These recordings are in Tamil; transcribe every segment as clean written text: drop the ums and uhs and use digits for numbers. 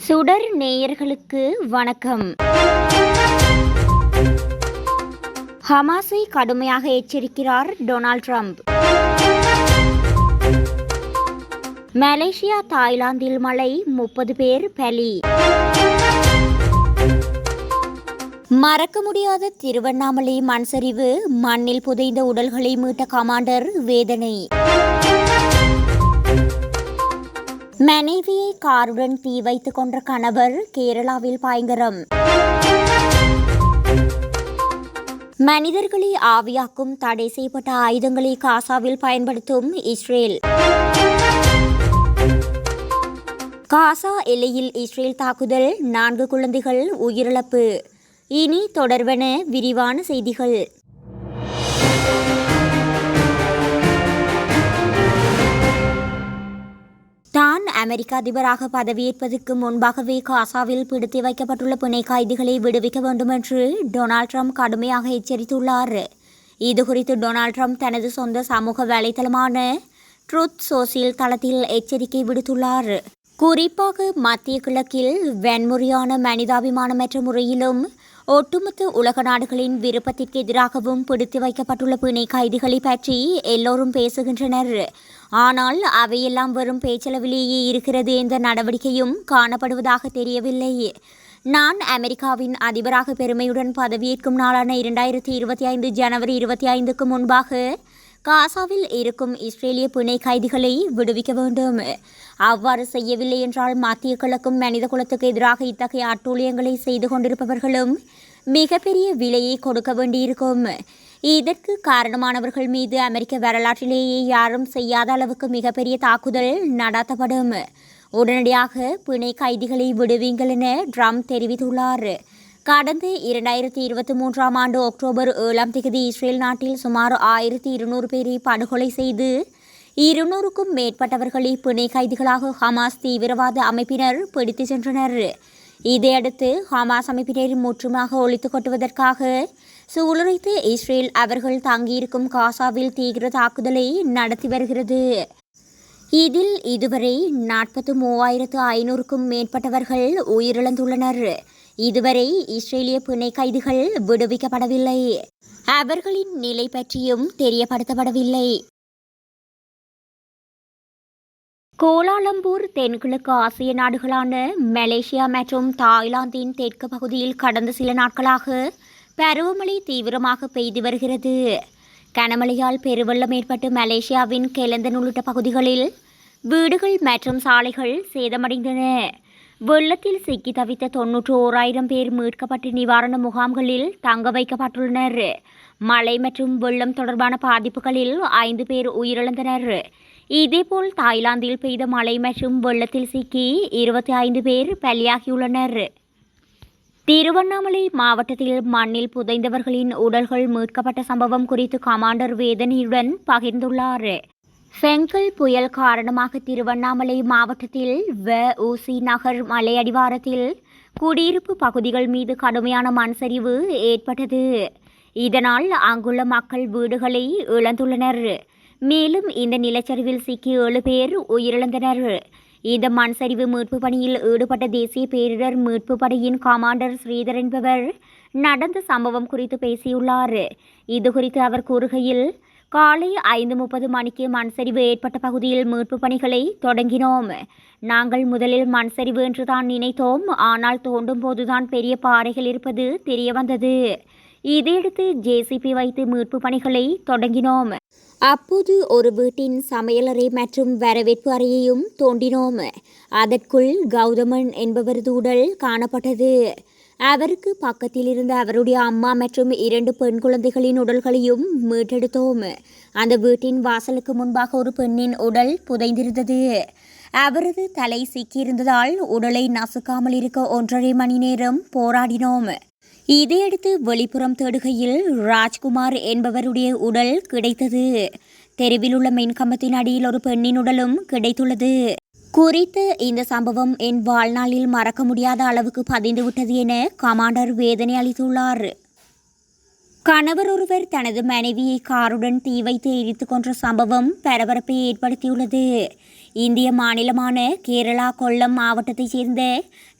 சுடர் நேயர்களுக்கு வணக்கம். ஹமாஸை கடுமையாக எச்சரிக்கிறார் டொனால்ட் ட்ரம்ப். மலேசியா தாய்லாந்தில் மழை, 30 பேர் பலி. மறக்க முடியாத திருவண்ணாமலை மண்சரிவு, மண்ணில் புதைந்த உடல்களை மீட்ட கமாண்டர் வேதனை. மனைவியை காருடன் தீ வைத்துக் கொன்ற கணவர் கேரளாவில் பயங்கரம். மனிதர்களை ஆவியாக்கும் தடை செய்யப்பட்ட ஆயுதங்களை காசாவில் பயன்படுத்தும் இஸ்ரேல். காசா எல்லையில் இஸ்ரேல் தாக்குதல், 4 குழந்தைகள் உயிரிழப்பு. இனி தொடர்வன விரிவான செய்திகள். தான் அமெரிக்க அதிபராக பதவியேற்பதற்கு முன்பாகவே காசாவில் பிடித்து வைக்கப்பட்டுள்ள பிணை கைதிகளை விடுவிக்க வேண்டும் என்று டொனால்ட் ட்ரம்ப் கடுமையாக எச்சரித்துள்ளார். இதுகுறித்து டொனால்ட் ட்ரம்ப் தனது சொந்த சமூக வலைதளமான ட்ரூத் சோசியல் தளத்தில் எச்சரிக்கை விடுத்துள்ளார். குறிப்பாக மத்திய கிழக்கில் வன்முறையான மனிதாபிமானமற்ற முறையிலும் ஒட்டுமொத்த உலக நாடுகளின் விருப்பத்திற்கு எதிராகவும் பிடித்து வைக்கப்பட்டுள்ள பிணை கைதிகளை பற்றி எல்லோரும் பேசுகின்றனர். ஆனால் அவையெல்லாம் வெறும் பேச்சளவிலேயே இருக்கிறது. என்ற நடவடிக்கையும் காணப்படுவதாக தெரியவில்லை. நான் அமெரிக்காவின் அதிபராக பெருமையுடன் பதவியேற்கும் நாளான 2025 ஜனவரி 25க்கு முன்பாக காசாவில் இருக்கும் இஸ்ரேலிய பிணை கைதிகளை விடுவிக்க வேண்டும். அவ்வாறு செய்யவில்லை என்றால் மத்திய கிழக்கும் மனித குலத்துக்கு எதிராக இத்தகைய அட்டூழியங்களை செய்து கொண்டிருப்பவர்களும் மிகப்பெரிய விலையை கொடுக்க வேண்டியிருக்கும். இதற்கு காரணமானவர்கள் மீது அமெரிக்க வரலாற்றிலேயே யாரும் செய்யாத அளவுக்கு மிகப்பெரிய தாக்குதல் நடத்தப்படும். உடனடியாக பிணை கைதிகளை விடுவீங்கள் என ட்ரம்ப் தெரிவித்துள்ளார். கடந்த 2023ஆம் ஆண்டு அக்டோபர் 7ஆம் தேதி இஸ்ரேல் நாட்டில் சுமார் 1200 பேரை படுகொலை செய்து 200க்கும் மேற்பட்டவர்களை பிணை கைதிகளாக ஹமாஸ் தீவிரவாத அமைப்பினர் பிடித்து சென்றனர். இதையடுத்து ஹமாஸ் அமைப்பினர் முற்றுமாக ஒழித்து கொட்டுவதற்காக சூளுரைத்து இஸ்ரேல் அவர்கள் தங்கியிருக்கும் காசாவில் தீவிர தாக்குதலை நடத்தி வருகிறது. இதில் இதுவரை 43,500க்கும் மேற்பட்டவர்கள் உயிரிழந்துள்ளனர். இதுவரை இஸ்ரேலிய பிணை கைதிகள் விடுவிக்கப்படவில்லை. அவர்களின் நிலை பற்றியும் தெரியப்படுத்தப்படவில்லை. கோலாலம்பூர் தென்கிழக்கு ஆசிய நாடுகளான மலேசியா மற்றும் தாய்லாந்தின் தெற்கு பகுதியில் கடந்த சில நாட்களாக பருவமழை தீவிரமாக பெய்து வருகிறது. கனமழையால் பெருவெள்ளம் ஏற்பட்டு மலேசியாவின் கெலந்தன் உள்ளிட்ட பகுதிகளில் வீடுகள் மற்றும் சாலைகள் சேதமடைந்தன. வெள்ளத்தில் சிக்கி தவித்த 91,000 பேர் மீட்கப்பட்டு நிவாரண முகாம்களில் தங்க வைக்கப்பட்டுள்ளனர். மழை மற்றும் வெள்ளம் தொடர்பான பாதிப்புகளில் 5 பேர் உயிரிழந்தனர். இதேபோல் தாய்லாந்தில் பெய்த மழை மற்றும் வெள்ளத்தில் சிக்கி 25 பேர் பலியாகியுள்ளனர். திருவண்ணாமலை மாவட்டத்தில் மண்ணில் புதைந்தவர்களின் உடல்கள் மீட்கப்பட்ட சம்பவம் குறித்து கமாண்டர் வேதனையுடன் பகிர்ந்துள்ளார். ஃபெங்கல் புயல் காரணமாக திருவண்ணாமலை மாவட்டத்தில் வ.உ.சி. நகர் மலையடிவாரத்தில் குடியிருப்பு பகுதிகள் மீது கடுமையான மண்சரிவு ஏற்பட்டது. இதனால் அங்குள்ள மக்கள் வீடுகளை இழந்துள்ளனர். மேலும் இந்த நிலச்சரிவில் சிக்கி 7 பேர் உயிரிழந்தனர். இந்த மண்சரிவு மீட்பு பணியில் ஈடுபட்ட தேசிய பேரிடர் மீட்பு படையின் கமாண்டர் ஸ்ரீதர் என்பவர் நடந்த சம்பவம் குறித்து பேசியுள்ளார். இதுகுறித்து அவர் கூறுகையில், காலை 5:30 மணிக்கு மண்சரிவு ஏற்பட்ட பகுதியில் மீட்பு பணிகளை தொடங்கினோம். நாங்கள் முதலில் மண்சரிவு என்று தான் நினைத்தோம். ஆனால் தோண்டும் போதுதான் பெரிய பாறைகள் இருப்பது தெரியவந்தது. இதையடுத்து ஜேசிபி வைத்து மீட்பு பணிகளை தொடங்கினோம். அப்போது ஒரு வீட்டின் சமையலறை மற்றும் வரவேற்பு அறையையும் தோண்டினோம். அதற்குள் கௌதமன் என்பவரது உடல் காணப்பட்டது. அவருக்கு பக்கத்தில் இருந்த அவருடைய அம்மா மற்றும் 2 பெண் குழந்தைகளின் உடல்களையும் மீட்டெடுத்தோம். அந்த வீட்டின் வாசலுக்கு முன்பாக ஒரு பெண்ணின் உடல் புதைந்திருந்தது. அவரது தலை சிக்கியிருந்ததால் உடலை நசுக்காமல் இருக்க 1.5 மணி நேரம் போராடினோம். இதையடுத்து வெளிப்புறம் தேடுகையில் ராஜ்குமார் என்பவருடைய உடல் கிடைத்தது. தெருவில் உள்ள மின்கம்பத்தின் அடியில் ஒரு பெண்ணின் உடலும் கிடைத்துள்ளது. குறித்த இந்த சம்பவம் என் வாழ்நாளில் மறக்க முடியாத அளவுக்கு பதிந்துவிட்டது என கமாண்டர் வேதனை அளித்துள்ளார். கணவர் ஒருவர் தனது மனைவியை காருடன் தீ வைத்து எரித்து கொன்ற சம்பவம் பரபரப்பை ஏற்படுத்தியுள்ளது. இந்திய மாநிலமான கேரளா கொல்லம் மாவட்டத்தைச் சேர்ந்த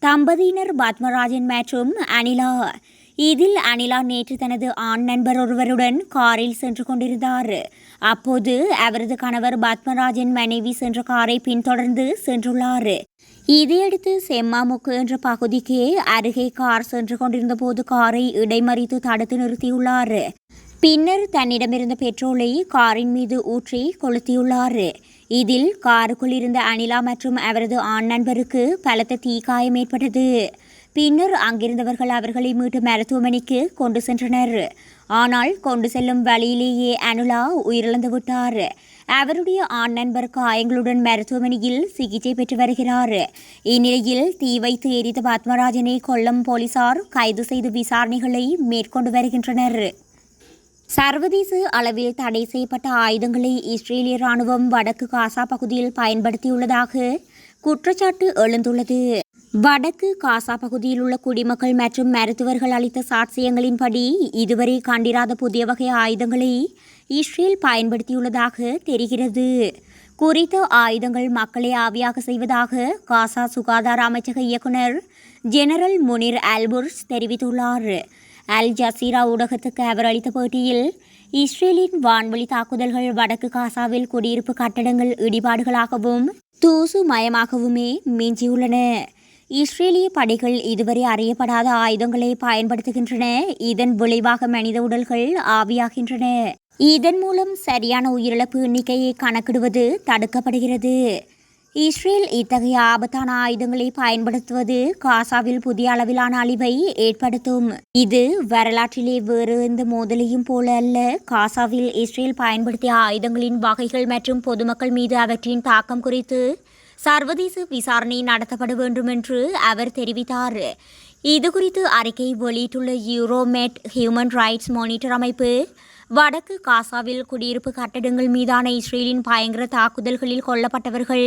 தம்பதியினர் பத்மராஜன் மற்றும் அனிலா. இதில் அனிலா நேற்று தனது ஆண் நண்பர் ஒருவருடன் காரில் சென்று கொண்டிருந்தார். அப்போது அவரது கணவர் பத்மராஜன் மனைவி சென்ற காரை பின்தொடர்ந்து சென்றுள்ளார். இதையடுத்து செம்மாமுக்கு என்ற பகுதிக்கு அருகே கார் சென்று கொண்டிருந்த போது காரை இடைமறித்து தடுத்து நிறுத்தியுள்ளார். பின்னர் தன்னிடமிருந்த பெட்ரோலை காரின் மீது ஊற்றி கொளுத்தியுள்ளார். இதில் காருக்குள் இருந்த அனிலா மற்றும் அவரது ஆண் நண்பருக்கு பலத்த தீக்காயம் ஏற்பட்டது. பின்னர் அங்கிருந்தவர்கள் அவர்களை மீட்டு மருத்துவமனைக்கு கொண்டு சென்றனர். ஆனால் கொண்டு செல்லும் வழியிலேயே அனிலா உயிரிழந்து விட்டார். அவருடைய ஆண் நண்பர் காயங்களுடன் மருத்துவமனையில் சிகிச்சை பெற்று வருகிறார். இந்நிலையில் தீ வைத்து எரித்த பத்மராஜனை கொல்லம் போலீசார் கைது செய்து விசாரணைகளை மேற்கொண்டு வருகின்றனர். சர்வதேச அளவில் தடை செய்யப்பட்ட ஆயுதங்களை இஸ்ரேலிய ராணுவம் வடக்கு காசா பகுதியில் பயன்படுத்தியுள்ளதாக குற்றச்சாட்டு எழுந்துள்ளது. வடக்கு காசா பகுதியில் உள்ள குடிமக்கள் மற்றும் மருத்துவர்கள் அளித்த சாட்சியங்களின்படி இதுவரை கண்டிராத புதிய வகை ஆயுதங்களை இஸ்ரேல் பயன்படுத்தியுள்ளதாக தெரிகிறது. குறித்த ஆயுதங்கள் மக்களை ஆவியாக செய்வதாக காசா சுகாதார அமைச்சக இயக்குனர் ஜெனரல் முனிர் அல்புர்ஸ் தெரிவித்துள்ளார். அல் ஜசீரா ஊடகத்துக்கு அவர் அளித்த பேட்டியில் இஸ்ரேலின் வான்வழி தாக்குதல்கள் வடக்கு காசாவில் குடியிருப்பு கட்டடங்கள் இடிபாடுகளாகவும் தூசு மயமாகவுமே மிஞ்சியுள்ளன. இஸ்ரேலிய படைகள் இதுவரை அறியப்படாத ஆயுதங்களை பயன்படுத்துகின்றன. இதன் விளைவாக மனித உடல்கள் ஆவியாகின்றன. இதன் மூலம் சரியான உயிரிழப்பு எண்ணிக்கையை கணக்கிடுவது தடுக்கப்படுகிறது. இஸ்ரேல் இத்தகைய ஆபத்தான ஆயுதங்களை பயன்படுத்துவது காசாவில் புதிய அளவிலான அழிவை ஏற்படுத்தும். இது வரலாற்றிலே வேறு எந்த மோதலையும் போல அல்ல. காசாவில் இஸ்ரேல் பயன்படுத்திய ஆயுதங்களின் வகைகள் மற்றும் பொதுமக்கள் மீது அவற்றின் தாக்கம் குறித்து சர்வதேச விசாரணை நடத்தப்பட வேண்டும் என்று அவர் தெரிவித்தார். இதுகுறித்து அறிக்கை வெளியிட்டுள்ள யூரோமேட் ஹியூமன் ரைட்ஸ் மானிட்டர் அமைப்பு வடக்கு காசாவில் குடியிருப்பு கட்டடங்கள் மீதான இஸ்ரேலின் பயங்கர தாக்குதல்களில் கொல்லப்பட்டவர்கள்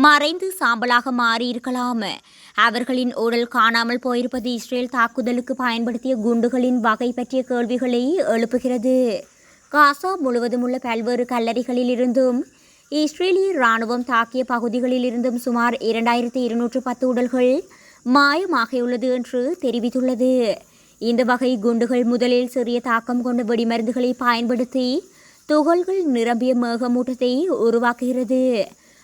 மறைந்து சாம்பலாக மாறியிருக்கலாம். அவர்களின் உடல் காணாமல் போயிருப்பது இஸ்ரேல் தாக்குதலுக்கு பயன்படுத்திய குண்டுகளின் வகை பற்றிய கேள்விகளை எழுப்புகிறது. காசா முழுவதும் உள்ள பல்வேறு கல்லறைகளில் இருந்தும் இஸ்ரேலிய இராணுவம் தாக்கிய பகுதிகளில் இருந்தும் சுமார் 2210 உடல்கள் மாயமாகியுள்ளது என்று தெரிவித்துள்ளது. இந்த வகை குண்டுகள் முதலில் சிறிய தாக்கம் கொண்ட வெடிமருந்துகளை பயன்படுத்தி துகள்கள் நிரம்பிய மேகமூட்டத்தை உருவாக்குகிறது.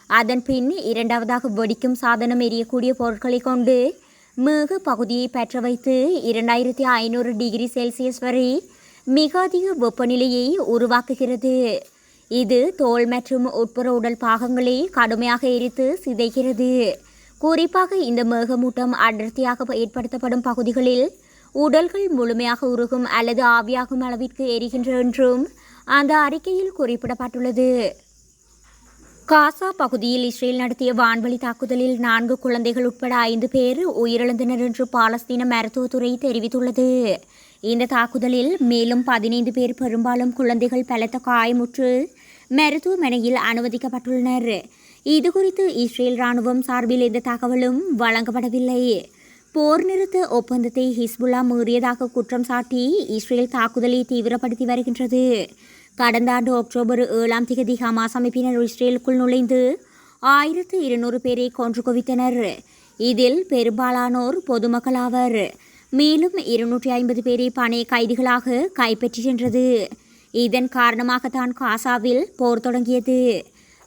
அதன் பின் இரண்டாவதாக வெடிக்கும் சாதனம் எரியக்கூடிய பொருட்களை கொண்டு மேக பகுதியை பற்ற வைத்து 2500 டிகிரி செல்சியஸ் வரை மிக அதிக வெப்பநிலையை உருவாக்குகிறது. இது தோல் மற்றும் உட்புற உடல் பாகங்களை கடுமையாக எரித்து சிதைக்கிறது. குறிப்பாக இந்த மேகமூட்டம் அடர்த்தியாக ஏற்படுத்தப்படும் பகுதிகளில் உடல்கள் முழுமையாக உருகும் அல்லது ஆவியாகும் அளவிற்கு எரிகின்றன என்றும் அந்த அறிக்கையில் குறிப்பிடப்பட்டுள்ளது. காசா பகுதியில் இஸ்ரேல் நடத்திய வான்வழி தாக்குதலில் 4 குழந்தைகள் உட்பட 5 பேர் உயிரிழந்தனர் என்று பாலஸ்தீன மருத்துவத்துறை தெரிவித்துள்ளது. இந்த தாக்குதலில் மேலும் 15 பேர் பெரும்பாலும் குழந்தைகள் பலத்த காயமுற்று மருத்துவமனையில் அனுமதிக்கப்பட்டுள்ளனர். இதுகுறித்து இஸ்ரேல் ராணுவம் சார்பில் எந்த தகவலும் வழங்கப்படவில்லை. போர் நிறுத்த ஒப்பந்தத்தை ஹிஸ்புல்லா மீறியதாக குற்றம் சாட்டி இஸ்ரேல் தாக்குதலை தீவிரப்படுத்தி வருகின்றது. கடந்த ஆண்டு அக்டோபர் 7ஆம் தேதி ஹமாஸ் அமைப்பினர் இஸ்ரேலுக்குள் நுழைந்து 1200 பேரை கொன்று குவித்தனர். இதில் பெரும்பாலானோர் பொதுமக்கள் ஆவர். மேலும் 250 பேரை பணைய கைதிகளாக கைப்பற்றி சென்றது. இதன் காரணமாகத்தான் காசாவில் போர் தொடங்கியது.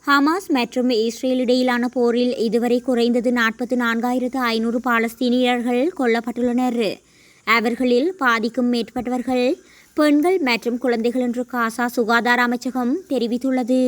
ஹமாஸ் மற்றும் இஸ்ரேல் இடையிலான போரில் இதுவரை குறைந்தது 44,500 பாலஸ்தீனியர்கள் கொல்லப்பட்டுள்ளனர். அவர்களில் பாதிக்கும் மேற்பட்டவர்கள் பெண்கள் மற்றும் குழந்தைகள் என்று காசா சுகாதார அமைச்சகம் தெரிவித்துள்ளது.